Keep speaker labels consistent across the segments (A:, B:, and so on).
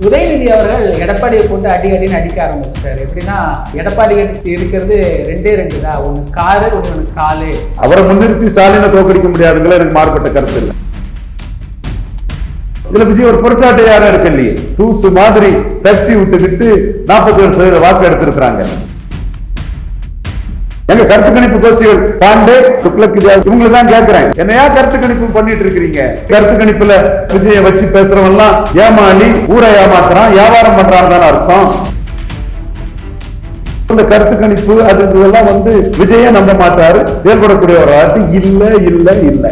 A: உதயநிதி அவர்கள் எடப்பாடியை போட்டு அடின்னு அடிக்க ஆரம்பிச்சிட்டாரு. எப்படின்னா எடப்பாடி இருக்கிறது ரெண்டே தான், ஒன்று காரு ஒன்று காலு.
B: அவரை முன்னிறுத்தி ஸ்டாலினை தோக்கடிக்க முடியாதுங்களா? எனக்கு மாறுபட்ட கருத்து இல்லை. இதுல விஜய் ஒரு பொருட்டாட்டை யாரும் இருக்க இல்லையே, தூசு மாதிரி தட்டி விட்டுக்கிட்டு 47% வாக்கு எடுத்திருக்கிறாங்க. எங்க கருத்து கணிப்பு கோஷ்டிகள் பாண்டே துக்ளக் இவங்களை தான் கேட்கிறேன், என்னையா கருத்து கணிப்பு பண்ணிட்டு இருக்கிறீங்க? கருத்து கணிப்புல விஜய வச்சு பேசுறவெல்லாம் ஏமாளி, ஊரை ஏமாத்துறான், வியாபாரம் பண்றான்னு தானே அர்த்தம். இந்த கருத்து கணிப்பு அது இதெல்லாம் விஜய நம்ப மாட்டாரு, செயல்படக்கூடிய ஒரு ஆட்டு இல்ல இல்ல இல்ல.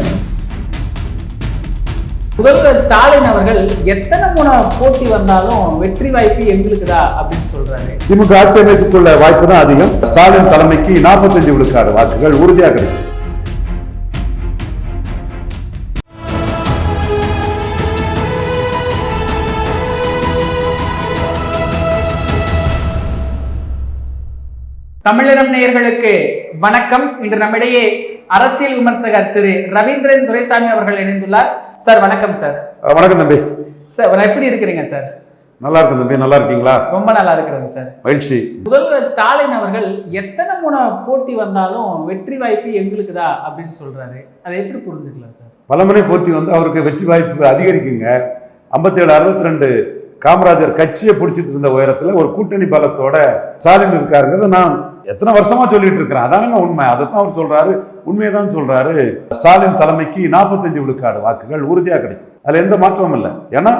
A: முதல்வர் ஸ்டாலின் அவர்கள் எத்தனை முறை போட்டி வந்தாலும் வெற்றி வாய்ப்பு எங்களுக்கு தான் அப்படின்னு சொல்றாரு.
B: திமுக ஆட்சி அமைப்புக்குள்ள வாய்ப்பு தான் அதிகம். ஸ்டாலின் தலைமைக்கு 45 விழுக்காடு வாக்குகள் உறுதியாக கிடைக்கும்.
A: தமிழரம் நேயர்களுக்கு வணக்கம். இன்று நம்மிடையே அரசியல் விமர்சகர் திரு ரவீந்திரன் துரைசாமி அவர்கள் இணைந்துள்ளார். சார் வணக்கம். சார்
B: வணக்கம் தம்பி.
A: சார் எப்படி இருக்கிறீங்க சார்?
B: நல்லா இருக்கு தம்பி, நல்லா இருக்கீங்களா?
A: ரொம்ப நல்லா இருக்கிறேங்க சார்.
B: மகிழ்ச்சி.
A: முதல்வர் ஸ்டாலின் அவர்கள் எத்தனை முறை போட்டி வந்தாலும் வெற்றி வாய்ப்பு எங்களுக்கு தான் அப்படின்னு சொல்றாரு. அதை எப்படி புரிஞ்சுக்கலாம் சார்?
B: பலமுறை போட்டி அவருக்கு வெற்றி வாய்ப்பு அதிகரிக்குங்க. 57, 62 காமராஜர் கட்சியை பிடிச்சிட்டு இருந்த உயரத்துல ஒரு கூட்டணி பலத்தோட ஸ்டாலின் இருக்காருங்கிறத நான் எத்தனை வருஷமா சொல்லிட்டு இருக்கிறேன். அதான உண்மை, அதைத்தான் அவர் சொல்றாரு, உண்மையை தான் சொல்றாரு. ஸ்டாலின் தலைமைக்கு 45 விழுக்காடு வாக்குகள் உறுதியா கிடைக்கும், அதுல எந்த மாற்றமும் இல்லை. ஏன்னா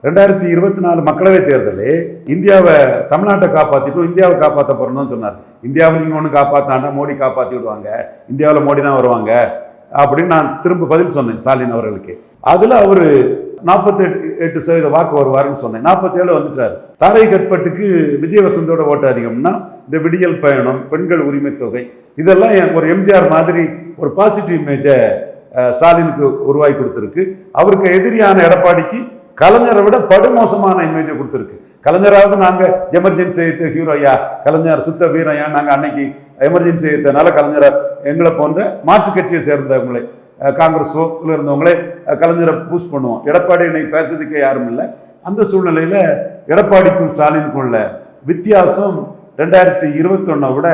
B: 2024 மக்களவை தேர்தலே இந்தியாவை, தமிழ்நாட்டை காப்பாத்திட்டோம், இந்தியாவை காப்பாற்ற போறோம்னு சொன்னார். இந்தியாவில் நீங்க ஒண்ணு காப்பாத்தாண்டா மோடி காப்பாத்தி விடுவாங்க, இந்தியாவில் மோடி தான் வருவாங்க அப்படின்னு நான் திரும்ப பதில் சொன்னேன் ஸ்டாலின் அவர்களுக்கு. அதுல அவரு 48% வாக்கு வருவாருன்னு சொன்னேன். 47 வந்துட்டாரு. தாரை கற்பட்டுக்கு விஜய் வசந்தோட ஓட்டு அதிகம்னா இந்த விடியல் பயணம், பெண்கள் உரிமை தொகை, இதெல்லாம் ஒரு எம்ஜிஆர் மாதிரி ஒரு பாசிட்டிவ் இமேஜை ஸ்டாலினுக்கு உருவாக்கி கொடுத்துருக்கு. அவருக்கு எதிரியான எடப்பாடிக்கு கலைஞரை விட படுமோசமான இமேஜை கொடுத்துருக்கு. கலைஞராவது நாங்க எமர்ஜென்சி எடுத்த ஹீரோயா, கலைஞர் சுத்த வீரையா, நாங்க அன்னைக்கு எமர்ஜென்சி எடுத்தனால கலைஞரை எங்களை போன்ற மாற்று கட்சியை சேர்ந்தவங்களை, காங்கிரஸோ இருந்தவங்களே கலைஞரை பூஸ்ட் பண்ணுவோம். எடப்பாடி இன்னைக்கு பேசுறதுக்கே யாரும் இல்லை. அந்த சூழ்நிலையில எடப்பாடிக்கும் ஸ்டாலினுக்கும் உள்ள வித்தியாசம் 2021 விட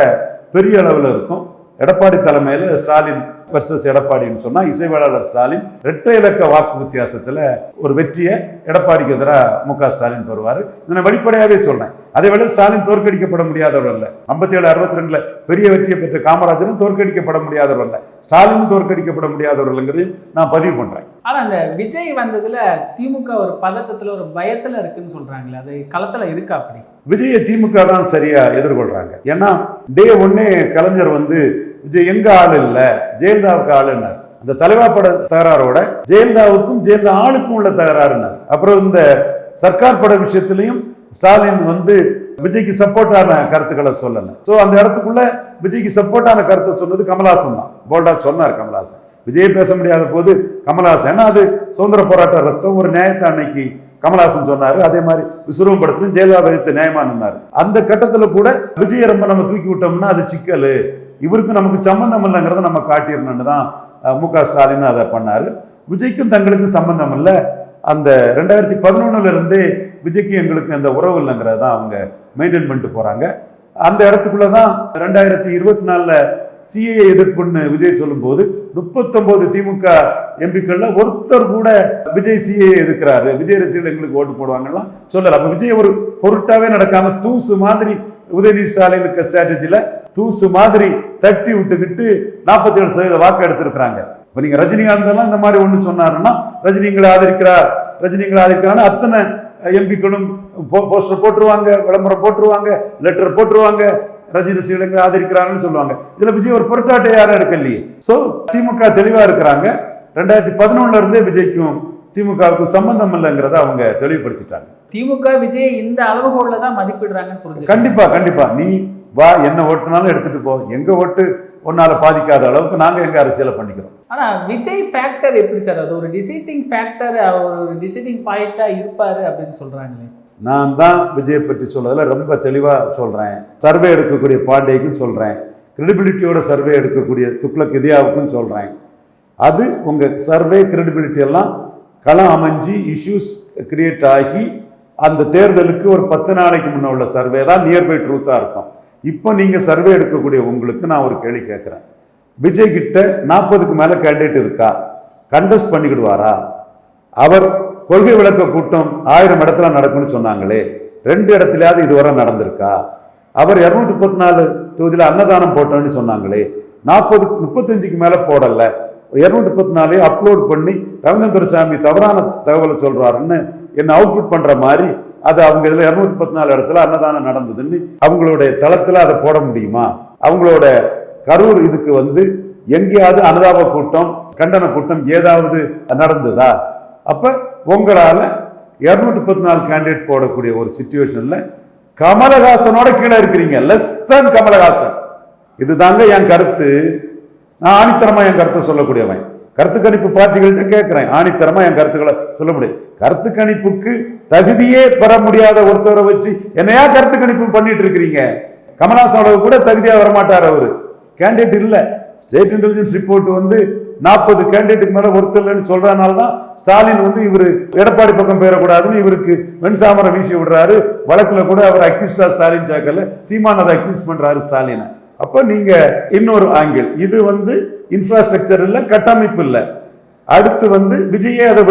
B: பெரிய அளவில் இருக்கும். எடப்பாடி தலைமையில ஸ்டாலின் வர்சஸ் எடப்பாடின்னு சொன்னா இசைவேளாளர் ஸ்டாலின் 2 இலக்க வாக்கு வித்தியாசத்துல ஒரு வெற்றியை எடப்பாடிக்கு எதிராக மு.க. ஸ்டாலின் பெறுவார். இதை வெளிப்படையாவே சொல்றேன். அதை விட ஸ்டாலின் தோற்கடிக்கப்பட முடியாதவர் அல்ல. 57, 62 பெரிய வெற்றியை பெற்ற காமராஜரும் தோற்கடிக்கப்பட முடியாதவர் அல்ல, ஸ்டாலினும் தோற்கடிக்கப்பட முடியாதவர்கள்ங்கிறதையும் நான் பதிவு பண்றேன்.
A: ஆனா அந்த விஜய் வந்ததுல திமுக ஒரு பதட்டத்துல, ஒரு பயத்துல இருக்குன்னு சொல்றாங்களே, அது களத்துல இருக்கா? அப்படி
B: விஜயை திமுக தான் சரியா எதிர்கொள்றாங்க. ஏன்னா டே 1 கலைஞர் விஜய் எங்க ஆள் இல்ல, ஜெயலலிதாவுக்கு ஆளுன்னார். அந்த தலைவா பட தகராறோட ஜெயலலிதாவுக்கும் ஜெயலலிதா ஆளுக்கும் உள்ள தகராறுனார். அப்புறம் இந்த சர்க்கார் பட விஷயத்திலையும் ஸ்டாலின் விஜய்க்கு சப்போர்ட்டான கருத்துக்களை சொல்லல. சோ அந்த இடத்துக்குள்ள விஜய்க்கு சப்போர்ட்டான கருத்தை சொன்னது கமல்ஹாசன் தான். போல்டா சொன்னார் கமல்ஹாசன். விஜய் பேச முடியாத போது கமல்ஹாசன், ஏன்னா அது சுதந்திர போராட்ட ரத்தம், ஒரு நியாயத்தை அன்னைக்கு கமல்ஹாசன் சொன்னாரு. அதே மாதிரி விஸ்வரூபம் படத்திலும் ஜெயலலிதா வைத்து நியாயமா நின்னாரு. அந்த கட்டத்துல கூட விஜய் ரொம்ப நம்ம தூக்கி விட்டோம்னா அது சிக்கல், இவருக்கு நமக்கு சம்பந்தம் இல்லைங்கிறத நம்ம காட்டிடணும்னு தான் மு.க. ஸ்டாலின் அதை பண்ணாரு. விஜய்க்கும் தங்களுக்கும் சம்பந்தம் இல்லை. அந்த 2011 இருந்தே விஜய்க்கு எங்களுக்கு அந்த உறவு இல்லைங்கிறத தான் அவங்க மெயின்டைன் பண்ணிட்டு போறாங்க. அந்த இடத்துக்குள்ளதான் 2024 சிஏஏ எதிர்ப்புன்னு விஜய் சொல்லும் போது 39 திமுக எம்பிக்கள்ல ஒருத்தர் கூட விஜய் சிஏஏ எதிர்க்கிறாரு, விஜய் ரசிகர்கள் எங்களுக்கு ஓட்டு போடுவாங்கலாம் சொல்லல. அப்ப விஜய் ஒரு பொருட்டாவே நடக்காம தூசு மாதிரி உதயநிதி ஸ்டாலினுக்கு ஸ்ட்ராட்டஜில தூசு மாதிரி தட்டி விட்டுக்கிட்டு 47% வாக்கு எடுத்திருக்கிறாங்க. இப்ப நீங்க ரஜினிகாந்த் எல்லாம் இந்த மாதிரி ஒண்ணு சொன்னாருன்னா ரஜினிங்களை ஆதரிக்கிறார், ரஜினிகளை ஆதரிக்கிறான்னு அத்தனை எம்பிக்களும் போஸ்டர் போட்டுருவாங்க, விளம்பரம் போட்டுருவாங்க, லெட்டர் போட்டுருவாங்க, ரஜினி ரசிகர்களை ஆதரிக்கிறாங்கன்னு சொல்லுவாங்க. இதுல விஜய் ஒரு பொருட்டாட்டை யாரும் எடுக்கலையே. சோ திமுக தெளிவா இருக்கிறாங்க. 2011 இருந்தே விஜய்க்கும் திமுகவுக்கும் சம்பந்தம் இல்லைங்கிறத அவங்க தெளிவுபடுத்திட்டாங்க.
A: திமுக விஜய் இந்த அளவுகோல்ல தான் மதிப்பிடுறாங்கன்னு புரிஞ்சு.
B: கண்டிப்பா கண்டிப்பா, நீ வா, என்ன ஓட்டுனாலும் எடுத்துட்டு போ, எங்க ஓட்டு ஒன்னால பாதிக்காத அளவுக்கு நாங்க எங்க அரசியலை பண்ணிக்கிறோம்.
A: ஆனா விஜய் ஃபேக்டர் எப்படி சார்? அது ஒரு டிசைடிங் ஃபேக்டர், ஒரு டிசைடிங் பாயிண்டா இருப்பாரு அப்படின்னு சொல்றாங்களே.
B: நான் தான் விஜயை பற்றி சொல்றதுல ரொம்ப தெளிவா சொல்றேன். சர்வே எடுக்கக்கூடிய பாண்டேக்கும் சொல்றேன், கிரெடிபிலிட்டியோட சர்வே எடுக்கக்கூடிய துக்ளக் இந்தியாவுக்கும் சொல்றேன். அது உங்க சர்வே கிரெடிபிலிட்டி எல்லாம் களம் அமைஞ்சு இஷ்யூஸ் கிரியேட் ஆகி அந்த தேர்தலுக்கு ஒரு 10 நாளைக்கு முன்ன உள்ள சர்வே தான் நியர்பை ட்ரூத்தா இருக்கும். இப்போ நீங்க சர்வே எடுக்கக்கூடிய உங்களுக்கு நான் ஒரு கேள்வி கேட்கிறேன். விஜய் கிட்ட 40க்கு மேல கேண்டிடேட் இருக்கா? கண்டெஸ்ட் பண்ணிக்கிடுவாரா? அவர் கொள்கை விளக்க கூட்டம் 1000 இடத்துல நடக்கும்னு சொன்னாங்களே, 2 இடத்துலயாவது இதுவரை நடந்திருக்கா? அவர் 234 தொகுதியில் அன்னதானம் போட்டோன்னு சொன்னாங்களே, 35க்கு மேல போடல, 234 அப்லோட் பண்ணி ரவீந்திரன் துரைசாமி தவறான தகவலை சொல்றாருன்னு என்ன அவுட்புட் பண்ற மாதிரி அது அவங்க இதுல 234 இடத்துல அன்னதானம் நடந்ததுன்னு அவங்களுடைய தளத்துல அதை போட முடியுமா? அவங்களோட கரூர் இதுக்கு எங்கேயாவது அனுதாப கூட்டம், கண்டன கூட்டம் ஏதாவது நடந்ததா? அப்ப உங்களால 234 கேண்டிடேட் போடக்கூடிய ஒரு சிச்சுவேஷன்ல கமலஹாசனோட கீழே இருக்கிறீங்க, லெஸ் தன் கமலஹாசன். இதுதாங்க என் கருத்து. நான் ஆணித்தரமா என் கருத்தை சொல்லக்கூடியவன். கருத்து கணிப்பு பார்ட்டிகள்கிட்ட கேட்கிறேன், ஆணித்தரமா என் கருத்துக்களை சொல்ல முடியும். கருத்து கணிப்புக்கு தகுதியே பெற முடியாத ஒருத்தரை வச்சு என்னையா கருத்து கணிப்பு பண்ணிட்டு இருக்கிறீங்க? கமலஹாசனோட கூட தகுதியா வரமாட்டார் அவரு. கேண்டிடேட் இல்ல. ஸ்டேட் இன்டெலிஜென்ஸ் ரிப்போர்ட் 40 கேண்டிடேட்டுக்கு மேல ஒருத்தர் இல்லைன்னு சொல்றதுனால தான் ஸ்டாலின் இவரு எடப்பாடி பக்கம் பெயரக்கூடாதுன்னு இவருக்கு வெண்சாமரம் வீசி விடுறாரு. வழக்குல கூட அவர் அக்யூஸ்டா ஸ்டாலின் சேர்க்கல, சீமான் அதை அக்யூஸ் பண்றாரு ஸ்டாலினை. அப்ப நீங்க இன்னொரு ஆங்கிள், இது இன்ஃப்ராஸ்ட்ரக்சர் இல்ல, கட்டமைப்பு இல்ல. அடுத்து விஜயே அதை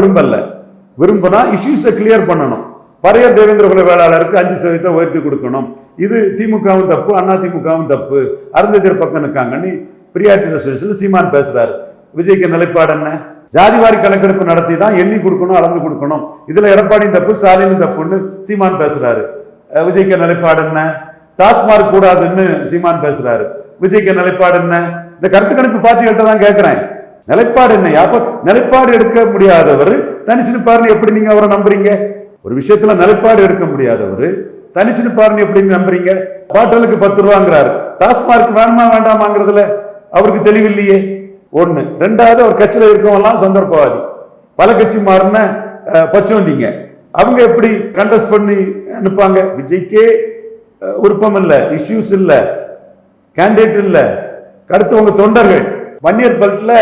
B: விரும்பினா இஷ்யூஸை கிளியர் பண்ணணும். பரையர் தேவேந்திர குல வேளாளருக்கு 5% உயர்த்தி கொடுக்கணும். இது திமுகவும் தப்பு, அண்ணா திமுகவும் தப்பு, அருந்ததியர் பக்கம் இருக்காங்கன்னு பிரியாரிட்டி சீமான் பேசுறாரு. விஜய்க்கு நிலைப்பாடு என்ன? ஜாதிவாரி கணக்கெடுப்பு நடத்தி தான் எண்ணி கொடுக்கணும், அளந்து கொடுக்கணும். இதுல எடப்பாடியும் தப்பு, ஸ்டாலினும் தப்புன்னு சீமான் பேசுறாரு. விஜய்க்கு நிலைப்பாடு என்ன? டாஸ்மார்க் கூடாதுன்னு சீமான் பேசுறாரு. விஜய்க்கு நிலைப்பாடு என்ன? இந்த கருத்து கணிப்பு பார்ட்டிகள்கிட்ட தான் கேட்கிறேன், நிலைப்பாடு என்ன? அப்ப நிலைப்பாடு எடுக்க முடியாதவர் தனிச்சு நிப்பாருன்னு எப்படி நீங்க அவரை நம்புறீங்க? ஒரு விஷயத்துல நிலைப்பாடு எடுக்க முடியாதவர் தனிச்சு நிப்பாருன்னு எப்படி நம்புறீங்க? பாட்டலுக்கு 10 ரூபாங்கிறாரு, டாஸ்மார்க் வேணுமா வேண்டாமாங்கிறதுல அவருக்கு தெளிவில்லையே. ஒண்ணு. ரெண்டாவது, அவர் கட்சியில இருக்கவெல்லாம் சந்தர்ப்பவாதி, பல கட்சி மாறின பச்சோந்திங்க. அவங்க எப்படி கண்டெஸ்ட் பண்ணி நிற்பாங்க? விஜய்க்கே விருப்பம் இல்ல, இஷ்யூஸ் இல்ல, கேண்டிடேட் இல்ல. அடுத்து உங்க தொண்டர்கள் வன்னியர் பெல்ட்ல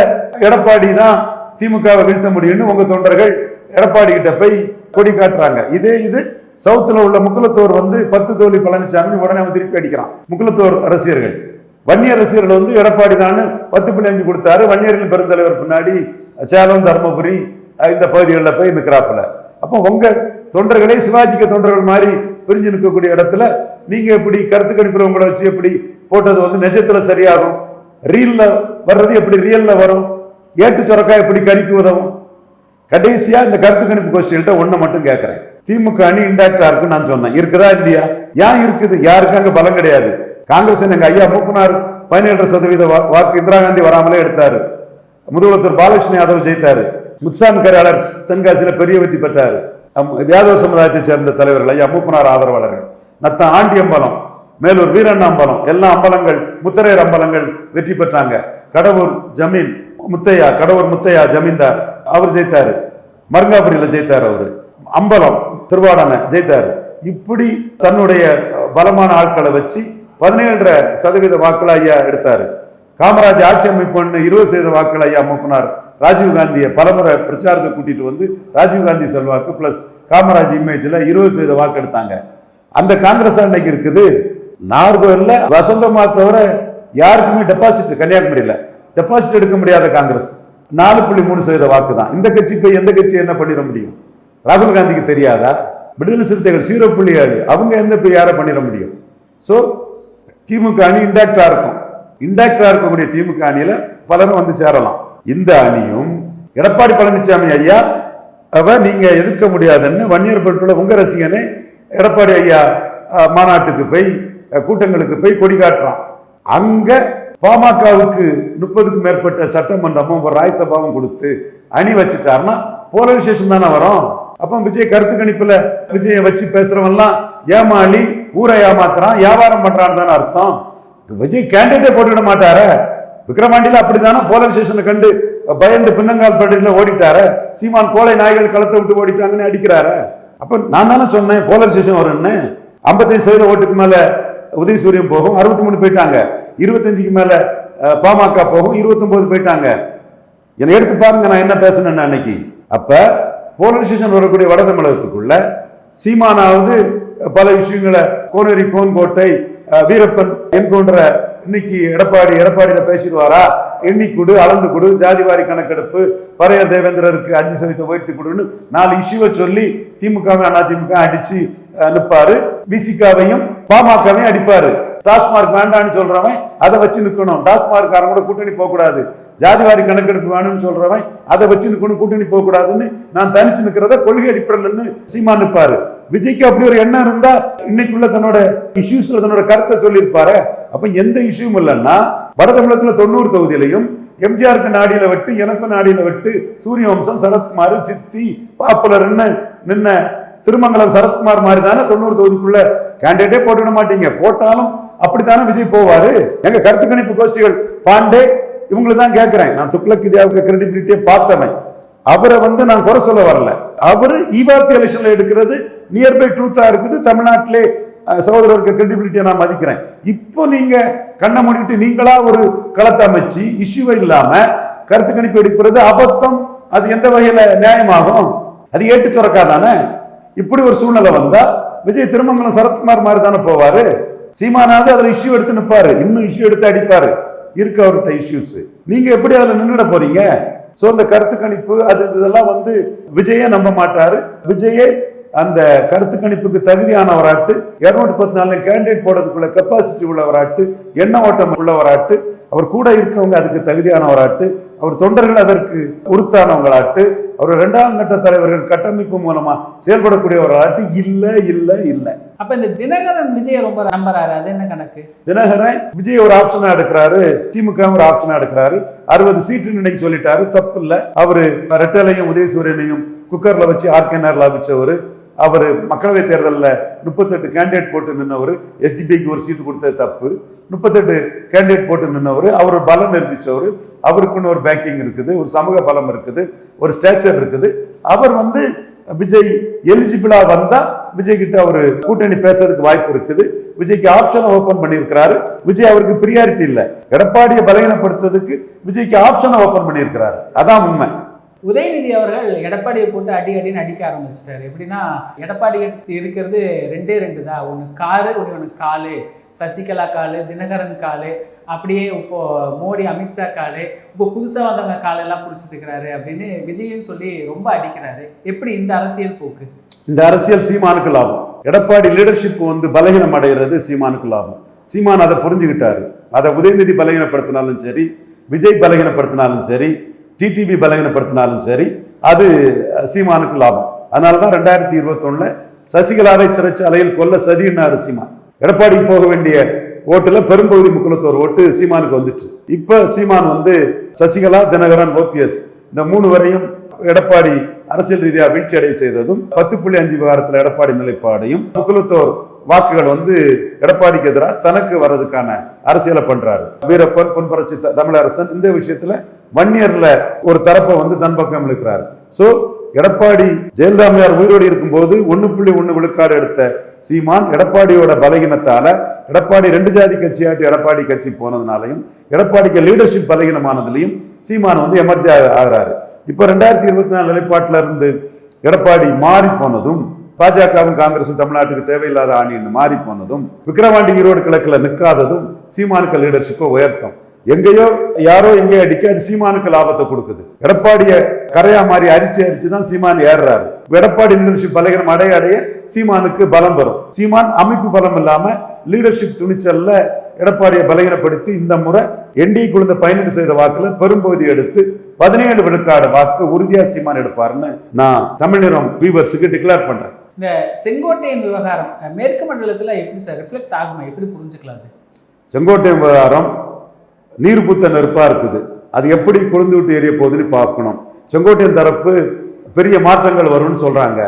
B: எடப்பாடி தான் திமுகவை வீழ்த்த முடியும்னு உங்க தொண்டர்கள் எடப்பாடி கிட்ட போய் கொடி காட்டுறாங்க. இது சவுத்துல உள்ள முக்குலத்தோர் 10 தோல்வி பழனிசாமி உடனே திருப்பி அடிக்கிறான். முக்குலத்தோர் ரசிகர்கள், வன்னியர் ரசிகர்கள் எடப்பாடி தான் 10.5 கொடுத்தாரு. வன்னியர்கள் பெருந்தலைவர் பின்னாடி சேலம், தர்மபுரி இந்த பகுதிகளில் போய் நிற்கிறாப்புல. அப்போ உங்க தொண்டர்களே சிவாஜிக்கு தொண்டர்கள் மாதிரி பிரிஞ்சு நிற்கக்கூடிய இடத்துல நீங்க எப்படி கருத்து கணிப்புல உங்களை வச்சு எப்படி போட்டது நிஜத்துல சரியாகும்? ரீல்ல வர்றது எப்படி ரியல்ல வரும்? ஏட்டு சொரக்கா எப்படி கறிக்கு உதவும்? கடைசியா இந்த கருத்து கணிப்பு கோஷ்டிகள்கிட்ட ஒண்ணு மட்டும் கேட்கிறேன், திமுக அணி இன்டாக்டா இருக்குன்னு நான் சொன்னேன், இருக்குதா இல்லையா? ஏன் இருக்குது? யாருக்கு அங்க பலம் கிடையாது. காங்கிரஸ் எங்க ஐயா மூப்பனார் 17% வாக்கு இந்திரா காந்தி வராமலே எடுத்தாரு. முதலமைச்சர் பாலகிருஷ்ண யாதவ் ஜெயித்தாரு. முத்சாமி கரையாளர் தென்காசியில பெரிய வெற்றி பெற்றாரு. யாதவ சமுதாயத்தை சேர்ந்த தலைவர்கள் ஐயா மூப்பனார் ஆதரவாளர்கள். நத்தம் ஆண்டியம்பலம், மேலூர் வீரண்ணாம்பலம், எல்லா அம்பலங்கள் முத்தரையர் அம்பலங்கள் வெற்றி பெற்றாங்க. கடவுர் ஜமீன் முத்தையா, கடவுர் முத்தையா ஜமீன்தார் அவர் ஜெயித்தாரு. மருங்காபுரியில ஜெயித்தார் அவரு. அம்பலம் திருவாடான ஜெயித்தாரு. இப்படி தன்னுடைய பலமான ஆட்களை வச்சு 17.5% வாக்குகள் ஐயா எடுத்தாரு. காமராஜ் ஆட்சி அமைப்புன்னு 20% வாக்குகள் ஐயா மூப்பனார் ராஜீவ்காந்தியை பலமுறை பிரச்சாரத்தை கூட்டிட்டு ராஜீவ்காந்தி செல்வாக்கு பிளஸ் காமராஜ் இமேஜ்ல 20% வாக்கு எடுத்தாங்க. அந்த காங்கிரஸ் அன்னைக்கு இருக்குது. நார்கோயில்ல வசந்தமா தவிர யாருக்குமே டெபாசிட், கன்னியாகுமரியில டெபாசிட் எடுக்க முடியாத காங்கிரஸ் 4.3% வாக்கு தான். இந்த கட்சி போய் எந்த கட்சி என்ன பண்ணிட முடியும்? ராகுல் காந்திக்கு தெரியாதா? விடுதலை சிறுத்தைகள் 0.7, அவங்க எந்த போய் யாரை பண்ணிட முடியும்? ஸோ திமுக அணி இன்டாக்டா இருக்கும். இன்டாக்டா இருக்கக்கூடிய திமுக அணியில பலரும் சேரலாம். இந்த அணியும் எடப்பாடி பழனிசாமி ஐயா நீங்க எதிர்க்க முடியாதுன்னு வன்னியர் பெல்ட்ல உங்க ரசிகனே எடப்பாடி ஐயா மாநாட்டுக்கு போய் கூட்டங்களுக்கு போய் கொடி காட்டுறான். அங்க பாமகவுக்கு 30க்கும் மேற்பட்ட சட்டமன்றமும் ராஜ்யசபாவும் கொடுத்து அணி வச்சுட்டாருன்னா போலரைசேஷன் தானே வரும். அப்ப விஜய் கருத்து கணிப்புல விஜய வச்சு பேசுறவன்லாம் ஏமாளி, ஊரை ஏமாத்துறான், வியாபாரம் பண்றான்னு தானே அர்த்தம். விஜய் கேண்டிடேட்டே போட்டுவிட மாட்டார. விக்ரமாண்டியில அப்படித்தானே போலரைசேஷனை கண்டு பயந்து பின்னங்கால் பட்டியல ஓடிட்டாரு. சீமான் கோலை நாய்கள் களத்தை விட்டு ஓடிட்டாங்கன்னு அடிக்கிறாரு. அப்ப நான் தானே சொன்னேன் போலரைசேஷன் வரும்னு. 55% ஓட்டுக்கு மேல உதயசூரியன் போகும், 63 போயிட்டாங்க. 25க்கு மேல பாமக போகும், 29 போயிட்டாங்க. என்னை எடுத்து பாருங்க நான் என்ன பேசுனேன்னு அன்னைக்கு. அப்ப போலரைசேஷன் வரக்கூடிய வட தமிழகத்துக்குள்ள சீமானாவது பல விஷயங்களை கோனேரி கோன்கோட்டை வீரப்பன் என்கொன்ற இன்னைக்கு எடப்பாடியில பேசிடுவாரா? எண்ணி கொடு, அளந்து கொடு, ஜாதிவாரி கணக்கெடுப்பு, பறையர் தேவேந்திரருக்கு 5% உயர்த்தி கொடுன்னு 4 இஷ்யூவை சொல்லி திமுகவை அதிமுக அடிச்சு நிற்பாரு. விசிகாவையும் பாமகவையும் அடிப்பாரு. டாஸ்மார்க் வேண்டான்னு சொல்றவன் அதை வச்சு நிற்கணும், டாஸ்மார்க் கூட கூட்டணி போக கூடாது. ஜாதிவாரி கணக்கெடுப்பு வேணும்னு சொல்றவன் அதை வச்சு நிற்கணும், கூட்டணி போக கூடாதுன்னு நான் தனிச்சு நிற்கிறத கொள்கை அடிப்படையில்னு சீமான் நிற்பாரு. விஜய்க்கு அப்படி ஒரு எண்ணம் இருந்தா இன்னைக்குள்ள தன்னோட இஷ்யூஸ்ல தன்னோட கருத்தை சொல்லியிருப்பாரு. அப்ப எந்த இஷ்யூவும் இல்லைன்னா வட தமிழகத்துல 90 தொகுதியிலையும் எம்ஜிஆருக்கு நாடியில வெட்டு, எனக்கும் நாடியில வெட்டு, சூரிய வம்சம், சரத்குமார், சித்தி, பாப்புலர்னு நின்ன திருமங்கலம் சரத்குமார் மாதிரி தானே 90 தொகுதிக்குள்ள கேண்டிடேட்டே போட்டுவிட மாட்டீங்க. போட்டாலும் அப்படித்தானே விஜய் போவாரு. எங்க கருத்து கணிப்பு கோஷ்டிகள் பாண்டே இவங்களை தான் கேட்கிறேன். நான் துக்ளக் இந்தியாவுக்கு கிரெடிபிலிட்டியை பார்த்தவன். அவரை நான் குறை சொல்ல வரல. அவரு ஈவாத்தி எலெக்ஷன்ல எடுக்கிறது நியர்பை ட்ரூத்தா இருக்குது. தமிழ்நாட்டிலே சகோதரருக்கு கிரெடிபிலிட்டியை நான் மதிக்கிறேன். இப்போ நீங்க கண்ணை மூடிட்டு நீங்களா ஒரு களத்தை அமைச்சு இஷ்யூவை இல்லாம கருத்து கணிப்பு எடுக்கிறது அபத்தம். அது எந்த வகையில நியாயமாகும்? அது ஏட்டு சுரக்காதானே? இப்படி ஒரு சூழ்நிலை வந்தா விஜய் திருமங்கலம் சரத்குமார் மாதிரி தானே போவாரு. சீமானாவது அதுல இஷ்யூ எடுத்து நிற்பாரு, இன்னும் இஷ்யூ எடுத்து அடிப்பாரு. இருக்கு அவர்கிட்ட இஷ்யூஸ். நீங்க எப்படி அதுல நின்றுட போறீங்க? சோ அந்த கருத்து கணிப்பு இதெல்லாம் விஜயே நம்ப மாட்டாரு. விஜயே அந்த கருத்து கணிப்புக்கு தகுதியானவராட்டு, 214 கேண்டிடேட் போடுறதுக்குள்ள கெப்பாசிட்டி உள்ளவராட்டு, எண்ண ஓட்டம் உள்ளவராட்டு, அவர் கூட இருக்கவங்க அதுக்கு தகுதியானவராட்டு, அவர் தொண்டர்கள் அதற்கு உறுத்தானவங்களாட்டு, அவர் 2ஆம் கட்ட தலைவர்கள் கட்டமைப்பு மூலமா செயல்படக்கூடியவர்களாட்டு இல்ல இல்ல இல்ல.
A: அப்ப இந்த தினகரன் விஜய் ரொம்ப நம்புறாரு, அது என்ன கணக்கு?
B: தினகரன் விஜய் ஒரு ஆப்ஷனா எடுக்கிறாரு, திமுக ஒரு ஆப்ஷனா எடுக்கிறாரு. 60 சீட்டு இன்னைக்கு சொல்லிட்டாரு, தப்பு இல்ல. அவரு ரெட்டலையும் உதயசூரியனையும் குக்கர்ல வச்சு ஆர்கேனர் லாபிச்சவரு. அவர் மக்களவை தேர்தலில் 38 கேண்டிடேட் போட்டு நின்றவர். எஸ்டிபிக்கு ஒரு சீட்டு கொடுத்தது தப்பு. 38 கேண்டிடேட் போட்டு நின்றவர். அவர் பலம் நிரூபிச்சவர். அவருக்குன்னு ஒரு பேக்கிங் இருக்குது, ஒரு சமூக பலம் இருக்குது, ஒரு ஸ்டேச்சர் இருக்குது. அவர் விஜய் எலிஜிபிளா வந்தா விஜய் கிட்ட அவர் கூட்டணி பேசுறதுக்கு வாய்ப்பு இருக்குது. விஜய்க்கு ஆப்ஷன் ஓபன் பண்ணியிருக்கிறாரு. விஜய் அவருக்கு பிரியாரிட்டி இல்லை. எடப்பாடியை பலகீனப்படுத்துறதுக்கு விஜய்க்கு ஆப்ஷனை ஓபன் பண்ணியிருக்கிறாரு. அதான் உண்மை.
A: உதயநிதி அவர்கள் எடப்பாடியை போட்டு அடின்னு அடிக்க ஆரம்பிச்சிட்டாரு. எப்படின்னா எடப்பாடி இருக்கிறது 2 தான், ஒன்று காரு, ஒன்று காலு. சசிகலா காலு, தினகரன் காலு, அப்படியே இப்போ மோடி அமித்ஷா காலு, இப்போ புதுசாக வந்தவங்க காலெல்லாம் பிடிச்சிட்டு இருக்கிறாரு அப்படின்னு விஜயும் சொல்லி ரொம்ப அடிக்கிறாரு. எப்படி இந்த அரசியல் போக்கு?
B: இந்த அரசியல் சீமானுக்கு லாபம். எடப்பாடி லீடர்ஷிப் பலகீனம் அடைகிறது சீமானுக்கு லாபம். சீமான் அதை புரிஞ்சுக்கிட்டாரு. அதை உதயநிதி பலகீனப்படுத்தினாலும் சரி, விஜய் பலகீனப்படுத்தினாலும் சரி, டிடிவி பலகீனப்படுத்தினாலும் சரி, அது சீமானுக்கு லாபம். அதனாலதான் 2021 சசிகலாவை சிறைச்சாலையில் கொல்ல சதினாரு சீமான். எடப்பாடிக்கு போக வேண்டிய ஓட்டுல பெரும்பகுதி முக்குலத்தோர் ஓட்டு சீமானுக்கு வந்துச்சு. இப்ப சீமான் சசிகலா, தினகரன், ஓபிஎஸ் இந்த 3 வரையும் எடப்பாடி அரசியல் ரீதியா வீழ்ச்சி அடைய செய்ததும் 10.5 விவகாரத்தில் எடப்பாடி நிலைப்பாடையும் முக்குலத்தோர் வாக்குகள் எடப்பாடிக்கு எதிராக தனக்கு வர்றதுக்கான அரசியலை பண்றாரு. வீரப்பன், பொன்பரட்சி தமிழரசன் இந்த விஷயத்துல வன்னியர்ல ஒரு தரப்பை தன் பக்கம் இழுக்கிறாரு. சோ எடப்பாடி ஜெயலலிதாமையார் உயிரோடு இருக்கும் போது 1.1 விழுக்காடு எடுத்த சீமான் எடப்பாடியோட பலகீனத்தால, எடப்பாடி 2 ஜாதி கட்சியாட்டு எடப்பாடி கட்சி போனதுனாலையும், எடப்பாடிக்கு லீடர்ஷிப் பலகீனமானதுலையும் சீமான் எமர்ஜி ஆகிறாரு. இப்ப 2024 நிலைப்பாட்டில இருந்து எடப்பாடி மாறி போனதும், பாஜகவும் காங்கிரசும் தமிழ்நாட்டுக்கு தேவையில்லாத ஆணின்னு மாறி போனதும், விக்கிரவாண்டி ஈரோடு கிழக்குல நிற்காததும் சீமானுக்கு லீடர்ஷிப்பை உயர்த்தும். எங்கேயோ யாரோ எங்கேயோ அடிக்க அது சீமானுக்கு லாபத்தை கொடுக்குது. எடப்பாடிய கரையா மாதிரி அரிச்சு தான் சீமான் ஏறுறாரு. எடப்பாடி லீடர்ஷிப் பலகீனம் அடைய சீமானுக்கு பலம் வரும். சீமான் அமைப்பு பலம் இல்லாம லீடர்ஷிப் துணிச்சல்ல எடப்பாடியை பலகீனப்படுத்தி இந்த முறை என்டி குழுந்த 18 செய்த வாக்குல பெரும்பகுதி எடுத்து 17 விழுக்காடு வாக்கு உறுதியா சீமான் எடுப்பாருன்னு நான் தமிழ் நிறம் வீவர்ஸுக்கு டிக்ளேர் பண்றேன்.
A: இந்த செங்கோட்டையன் விவகாரம் மேற்கு மண்டலத்துல எப்படி சார் ரிஃப்ளெக்ட் ஆகுமா? எப்படி புரிஞ்சுக்கலாம்?
B: செங்கோட்டையன் விவகாரம் நீர் பூத்த நெருப்பா இருக்குது. அது எப்படி கொழுந்து விட்டு எரிய போகுதுன்னு பார்க்கணும். செங்கோட்டையன் தரப்பு பெரிய மாற்றங்கள் வரும்னு சொல்றாங்க.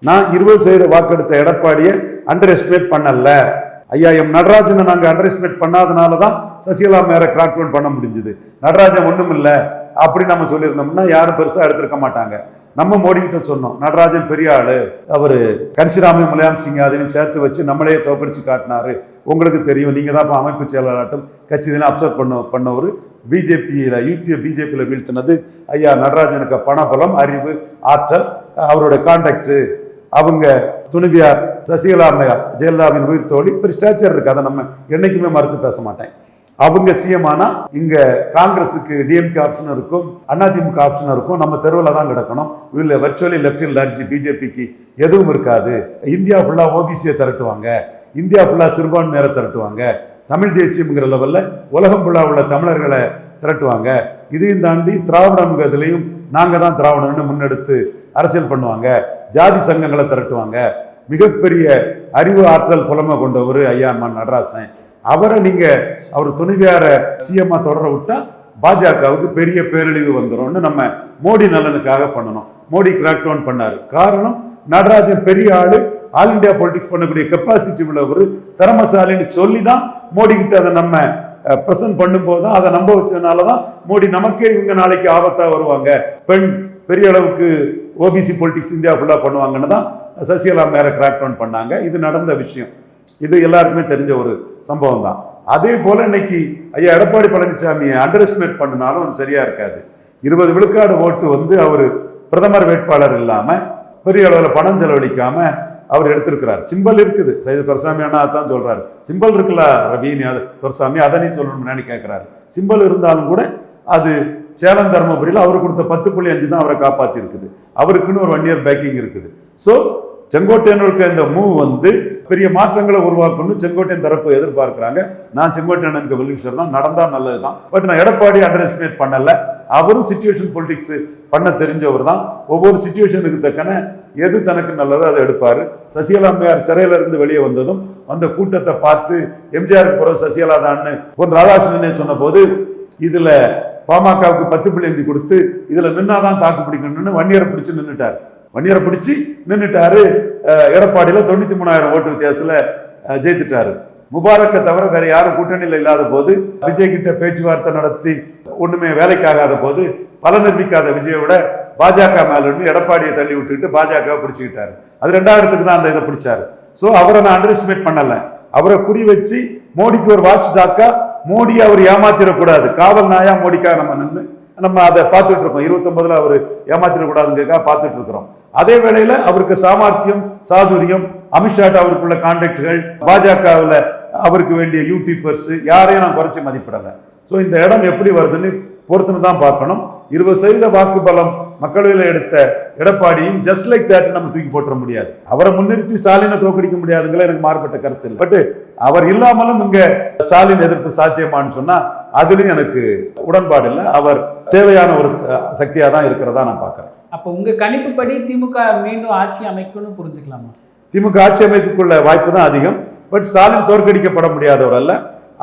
B: நான் 20% வாக்கெடுத்த எடப்பாடியை அண்டர் எஸ்டிமேட் பண்ணல. ஐயா நடராஜனை நாங்கள் அண்டர் எஸ்டிமேட் பண்ணாதனாலதான் சசிகலா மேல கிராக் டவுன் பண்ண முடிஞ்சது. நடராஜன் ஒண்ணும் இல்லை அப்படி நம்ம சொல்லியிருந்தோம்னா யாரும் பெருசா எடுத்திருக்க மாட்டாங்க. நம்ம மோடி கிட்ட சொன்னோம், நடராஜன் பெரிய ஆளு, அவரு கன்சிராமி, முலாயம் சிங் அதையும் சேர்த்து வச்சு நம்மளே தோப்படிச்சு காட்டினாரு. உங்களுக்கு தெரியும், நீங்க தான் அமைப்பு செயலாளட்டும் கட்சி இதெல்லாம் அப்சர்வ் பண்ணவர். பிஜேபியில யூபிஏ பிஜேபியில வீழ்த்தினது ஐயா நடராஜனுக்கு பணபலம், அறிவு, ஆற்றல், அவருடைய கான்டாக்ட், அவங்க துணைவியார் சசிகலா அம்மையார் ஜெயலலிதாவின் உயிர் தோழி பெரிய ஸ்டாச்சர் இருக்கு, அதை நம்ம என்னைக்குமே மறுத்து பேச மாட்டேன். அவங்க சிஎம் ஆனா இங்க காங்கிரஸுக்கு டிஎம்கே ஆப்ஷன் இருக்கும், அதிமுக ஆப்ஷன் இருக்கும், நம்ம தெருவில் தான் கிடக்கணும். இல்லை வர்ச்சுவலி லெஃப்ட் லார்ஜி பிஜேபிக்கு எதுவும் இருக்காது. இந்தியா ஃபுல்லா ஓபிசியை திரட்டுவாங்க, இந்தியா ஃபுல்லா சிறுபான்மையரை திரட்டுவாங்க, தமிழ் தேசியம்ங்கிற லெவல்ல உலகம் ஃபுல்லா உள்ள தமிழர்களை திரட்டுவாங்க. இதையும் தாண்டி திராவிடம்ங்கிறதுலையும் நாங்க தான் திராவிடம்னு முன்னெடுத்து அரசியல் பண்ணுவாங்க, ஜாதி சங்கங்களை திரட்டுவாங்க. மிகப்பெரிய அறிவு ஆற்றல் புலமை கொண்டவர் ஐயா நடராசன். அவரை நீங்க அவர் துணைவியார சிஎம்மா தொடர விட்டா பாஜகவுக்கு பெரிய பேரழிவு வந்துடும்னு நம்ம மோடி நலனுக்காக பண்ணணும். மோடி கிராக் டவுன் பண்ணாரு. காரணம் நடராஜன் பெரிய ஆளு, ஆல் இண்டியா பொலிட்டிக்ஸ் பண்ணக்கூடிய கெப்பாசிட்டி உள்ளவர், திறமசாலின்னு சொல்லி தான் மோடி கிட்ட அதை நம்ம பிரசன்ட் பண்ணும்போது தான் அதை நம்ப வச்சதுனால தான் மோடி நமக்கே இவங்க நாளைக்கு ஆபத்தா வருவாங்க, பெண் பெரிய அளவுக்கு ஓபிசி பொலிட்டிக்ஸ் இந்தியா ஃபுல்லா பண்ணுவாங்கன்னு தான் சசிகலா மேல கிராக் டவுன் பண்ணாங்க. இது நடந்த விஷயம், இது எல்லாருக்குமே தெரிஞ்ச ஒரு சம்பவம் தான். அதே போல இன்னைக்கு ஐயா எடப்பாடி பழனிசாமியை அண்டர் எஸ்டிமேட் பண்ணினாலும் அது சரியா இருக்காது. 20 விழுக்காடு ஓட்டு வந்து அவர் பிரதமர் வேட்பாளர் இல்லாம பெரிய அளவில் பணம் செலவழிக்காம அவர் எடுத்திருக்கிறார். சிம்பல் இருக்குது, சைத துரசாமி அண்ணா தான் சொல்றாரு, சிம்பல் இருக்குல்ல ரவீன் துரசாமி, அதை நீ சொல்லணும்னு கேட்கிறாரு. சிம்பல் இருந்தாலும் கூட அது சேலம் தர்மபுரியில் அவர் கொடுத்த 10.5 தான் அவரை காப்பாற்றி இருக்குது. அவருக்குன்னு ஒரு 1 இயர் பேக்கிங் இருக்குது. ஸோ செங்கோட்டையனுக்கு இந்த மூவ் வந்து பெரிய மாற்றங்களை உருவாக்கணும்னு செங்கோட்டையன் தரப்பு எதிர்பார்க்கிறாங்க. நான் செங்கோட்டையனுக்கு வெல்விஷர் தான், நடந்தா நல்லது தான். பட் நான் எடப்பாடி அண்டர் எஸ்டிமேட் பண்ணல. அவரும் சிச்சுவேஷன் பொலிட்டிக்ஸ் பண்ண தெரிஞ்சவர் தான். ஒவ்வொரு சிச்சுவேஷனுக்கு தக்கன எது தனக்கு நல்லதோ அதை எடுப்பாரு. சசிகலா அம்மையார் சிறையில இருந்து வெளியே வந்ததும் அந்த கூட்டத்தை பார்த்து எம்ஜிஆருக்கு பிறகு சசிகலா தான்னு பொன் ராதாகிருஷ்ணனே சொன்ன போது இதுல பாமகவுக்கு 10.5 கொடுத்து இதுல நின்னாதான் தாக்கு பிடிக்கணும்னு வன்னியரை பிடிச்சு நின்றுட்டாரு. வன்னியரை பிடிச்சி நின்றுட்டாரு. எடப்பாடியில 93,000 ஓட்டு வித்தியாசத்துல ஜெயித்துட்டாரு. முபாரக்கை தவிர வேற யாரும் கூட்டணியில் இல்லாத போது, விஜய் கிட்ட பேச்சுவார்த்தை நடத்தி ஒண்ணுமே வேலைக்காகாத போது, பலன் நிரூபிக்காத விஜயோட பாஜக மேல இருந்து எடப்பாடியை தள்ளி விட்டுக்கிட்டு பாஜக பிடிச்சுக்கிட்டாரு. அது 2,000க்கு தான் அந்த இதை பிடிச்சாரு. ஸோ அவரை நான் அண்டர் எஸ்டிமேட் பண்ணல. அவரை குறி வச்சு மோடிக்கு ஒரு வாட்ச் டாக்கா மோடி அவர் ஏமாத்திடக்கூடாது, காவல் நாயா மோடிக்காக நம்ம நின்று நம்ம அதை பார்த்துட்டு இருக்கோம். 29ல் அவர் ஏமாத்திடக்கூடாதுங்கிறதுக்காக பார்த்துட்டு இருக்கிறோம். அதே வேளையில அவருக்கு சாமர்த்தியம், சாதுரியம், அமித்ஷாட்ட அவருக்குள்ள கான்டாக்டுகள், பாஜகவில் அவருக்கு வேண்டிய யூடியூபர்ஸ் யாரையும் நான் குறைச்சி மதிப்பிடலை. ஸோ இந்த இடம் எப்படி வருதுன்னு பொறுத்துன்னு தான் பார்க்கணும். 20% வாக்கு பலம் மக்களவையில் எடுத்த எடப்பாடியும் ஜஸ்ட் லைக் தட் நம்ம தூக்கி போட்டுற முடியாது. அவரை முன்னிறுத்தி ஸ்டாலினை தோக்கடிக்க முடியாதுங்களா, எனக்கு மாறுபட்ட கருத்து இல்லை. பட் அவர் இல்லாமலும் இங்க ஸ்டாலின் எதிர்ப்பு சாத்தியமானு சொன்னா அதுலயும் எனக்கு உடன்பாடு இல்லை. அவர் தேவையான ஒரு சக்தியா தான் இருக்கிறதா நான் பார்க்கிறேன்.
A: அப்போ உங்க கணிப்புப்படி திமுக மீண்டும் ஆட்சி அமைக்கணும்னு புரிஞ்சுக்கலாமா?
B: திமுக ஆட்சி அமைத்துக்குள்ள வாய்ப்பு தான் அதிகம். பட் ஸ்டாலின் தோற்கடிக்கப்பட முடியாதவர் அல்ல.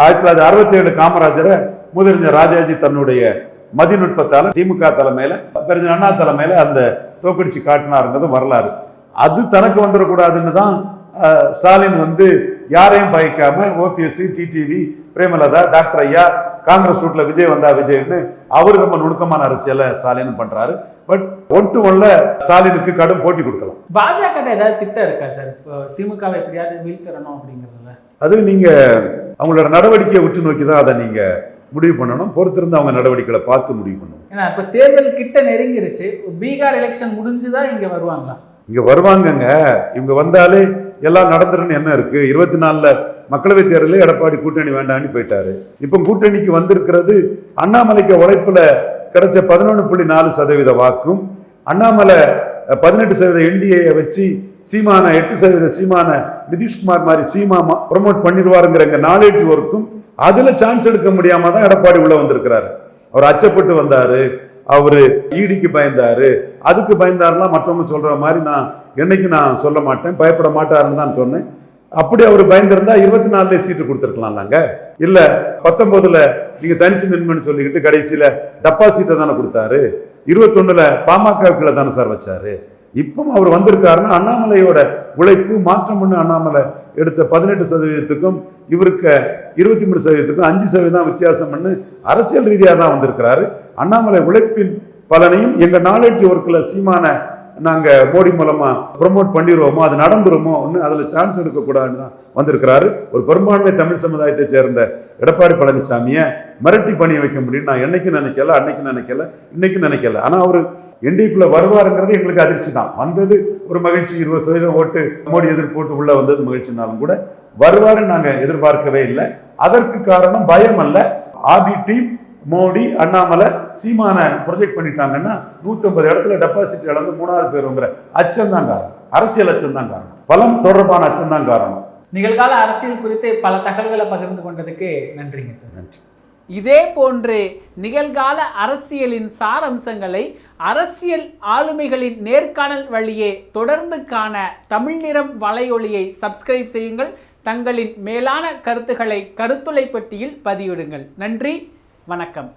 B: 1967 காமராஜரை முதலமைச்சர் ராஜாஜி தன்னுடைய மதிநுட்பத்தால திமுக தலைமையில பெருஞ்சர் அண்ணா தலைமையில அந்த தோக்கடிச்சு காட்டினாருங்கிறது வரலாறு. அது தனக்கு வந்துடக்கூடாதுன்னு தான் ஸ்டாலின் வந்து யாரையும் பயக்காம ஓபிஎஸ்சி, டிடிவி, பிரேமலதா, டாக்டர் ஐயா, காங்கிரஸ் ரூட்ல விஜய் வந்தா விஜய்னு அவரு ரொம்ப நுணுக்கமான அரசியலை ஸ்டாலின் பண்றாரு. பட் 1-1ல ஸ்டாலினுக்கு கடும் போட்டி கொடுக்கலாம்.
A: பாஜக ஏதாவது திட்டம் இருக்கா சார் இப்போ திமுகவை எப்படியாவது வீழ்த்தரணும் அப்படிங்கிறதுல?
B: அது நீங்க அவங்களோட நடவடிக்கையை உற்று நோக்கி தான் அதை நீங்க முடிவு பண்ணணும். பொறுத்திருந்து அவங்க நடவடிக்கைகளை பார்த்து முடிவு பண்ணணும்.
A: ஏன்னா இப்போ தேர்தல் கிட்ட நெருங்கிருச்சு. பீகார் எலெக்ஷன் முடிஞ்சுதான் இங்க வருவாங்களா?
B: இங்க வருவாங்கங்க. இவங்க வந்தாலே எல்லாம் நடந்துருன்னு என்ன இருக்கு? 24ல் மக்களவை தேர்தலில் எடப்பாடி கூட்டணி வேண்டான்னு போயிட்டாரு. இப்போ கூட்டணிக்கு வந்திருக்கிறது அண்ணாமலைக்கு உழைப்புல கிடைச்ச 11.4% வாக்கும், அண்ணாமலை 18% என்டிஏ வச்சு சீமான 8% சீமான நிதிஷ்குமார் மாதிரி சீமா ப்ரமோட் பண்ணிடுவாருங்கிற நாலேஜ் ஒர்க்கும் அதுல சான்ஸ் எடுக்க முடியாம தான் எடப்பாடி உள்ள வந்திருக்கிறாரு. அவர் அச்சப்பட்டு வந்தாரு, அவரு ஈடிக்கு பயந்தாரு, அதுக்கு பயந்தாருன்னா மற்றவங்க சொல்ற மாதிரி நான் சொல்ல மாட்டேன், பயப்பட மாட்டாருன்னு தான் சொன்னேன். அப்படி அவர் பயந்திருந்தா 24ல சீட்டு கொடுத்துருக்கலாம்லாங்க. இல்ல 19ல் நீங்க தனிச்சு நின்றுன்னு சொல்லிக்கிட்டு கடைசியில டப்பா சீட்டை தானே கொடுத்தாரு. 21ல் பாமகவுக்குள்ள தானே சார் வச்சாரு. இப்போ அவர் வந்திருக்காருன்னா அண்ணாமலையோட உழைப்பு மாற்றம் பண்ணு. அண்ணாமலை எடுத்த 18%க்கும் இவருக்கு 23%க்கும் 5% வித்தியாசம் பண்ணு அரசியல் ரீதியாக தான் வந்திருக்கிறாரு. அண்ணாமலை உழைப்பின் பலனையும் எங்க நாலேஜ் ஒர்க்கில் சீமான நாங்க மோடி மூலமா ப்ரொமோட் பண்ணிடுவோமோ, அது நடந்துருமோ அதுல சான்ஸ் எடுக்கக்கூடாதுன்னு தான் வந்திருக்கிறாரு. ஒரு பெரும்பான்மை தமிழ் சமுதாயத்தை சேர்ந்த எடப்பாடி பழனிசாமியை மிரட்டி பணிய வைக்க முடியும் நான் என்னைக்கு நினைக்கல, அன்னைக்கு நினைக்கல, இன்னைக்கு நினைக்கல. ஆனா அவரு என்டிஏக்குள்ள வருவாருங்கிறது எங்களுக்கு அதிர்ச்சி தான். வந்தது ஒரு மகிழ்ச்சி, 20% ஓட்டு மோடி எதிர்ப்பு ஓட்டு உள்ள வந்தது மகிழ்ச்சினாலும் கூட வருவாருன்னு நாங்கள் எதிர்பார்க்கவே இல்லை. அதற்கு காரணம் பயம் அல்ல. ஆர்டி டீம் மோடி, அண்ணாமலை, சீமான ப்ரொஜெக்ட் பண்ணிட்டாங்கன்னா 150 இடத்துல டெபாசிட் இழந்து 3வது பேருங்கிற அச்சம் தான் காரணம். அரசியல் அச்சம் தான் காரணம். பலம் தொடர்பான அச்சம் தான் காரணம்.
A: நிகழ்கால அரசியல் குறித்து பல தகவல்களை பகிர்ந்து கொண்டதுக்கு நன்றிங்க சார்.
B: நன்றி.
A: இதே போன்று நிகழ்கால அரசியலின் சாரம்சங்களை அரசியல் ஆளுமைகளின் நேர்காணல் வழியே தொடர்ந்து காண தமிழ் நிறம் வலையொலியை சப்ஸ்கிரைப் செய்யுங்கள். தங்களின் மேலான கருத்துக்களை கருத்துளை பெட்டியில் பதிவிடுங்கள். நன்றி, வணக்கம்.